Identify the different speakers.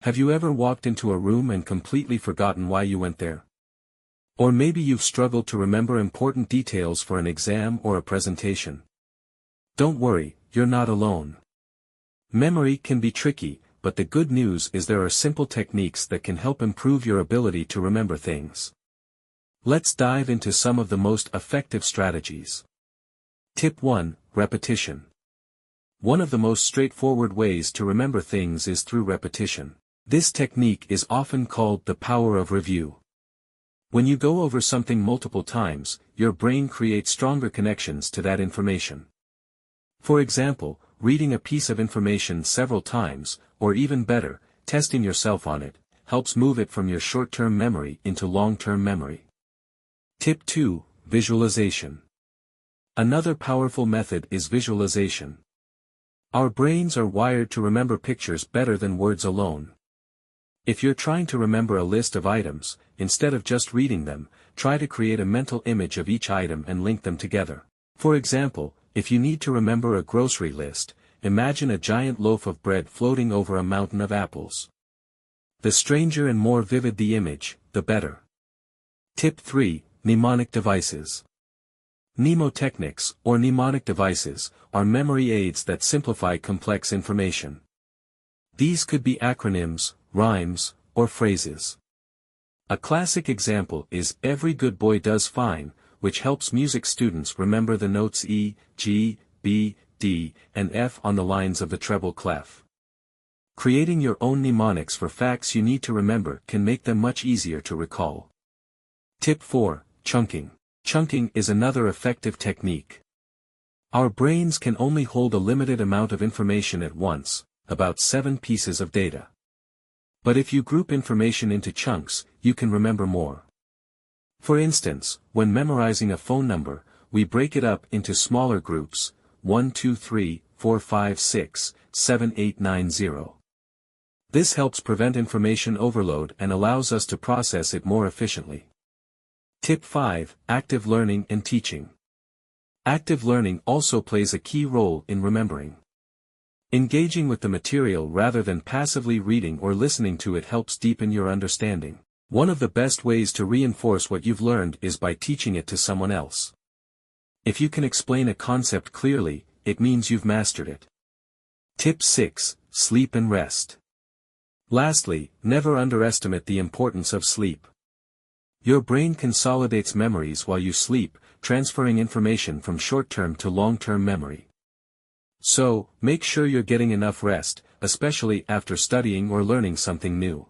Speaker 1: Have you ever walked into a room and completely forgotten why you went there? Or maybe you've struggled to remember important details for an exam or a presentation. Don't worry, you're not alone. Memory can be tricky, but the good news is there are simple techniques that can help improve your ability to remember things. Let's dive into some of the most effective strategies. Tip 1. Repetition. One of the most straightforward ways to remember things is through repetition. This technique is often called the power of review. When you go over something multiple times, your brain creates stronger connections to that information. For example, reading a piece of information several times, or even better, testing yourself on it, helps move it from your short-term memory into long-term memory. Tip 2. Visualization. Another powerful method is visualization. Our brains are wired to remember pictures better than words alone. If you're trying to remember a list of items, instead of just reading them, try to create a mental image of each item and link them together. For example, if you need to remember a grocery list, imagine a giant loaf of bread floating over a mountain of apples. The stranger and more vivid the image, the better. Tip 3. Mnemonic devices. Mnemotechnics, or mnemonic devices, are memory aids that simplify complex information. These could be acronyms, rhymes, or phrases. A classic example is "Every good boy does fine," which helps music students remember the notes E, G, B, D, and F on the lines of the treble clef. Creating your own mnemonics for facts you need to remember can make them much easier to recall. Tip 4. Chunking. Chunking is another effective technique. Our brains can only hold a limited amount of information at once, about 7 pieces of data. But if you group information into chunks, you can remember more. For instance, when memorizing a phone number, we break it up into smaller groups, 1 2 3 4 5 6 7 8 9 0. This helps prevent information overload and allows us to process it more efficiently. Tip 5. Active learning and teaching. Active learning also plays a key role in remembering. Engaging with the material rather than passively reading or listening to it helps deepen your understanding. One of the best ways to reinforce what you've learned is by teaching it to someone else. If you can explain a concept clearly, it means you've mastered it. Tip 6. Sleep and rest. Lastly, never underestimate the importance of sleep. Your brain consolidates memories while you sleep, transferring information from short-term to long-term memory. So, make sure you're getting enough rest, especially after studying or learning something new.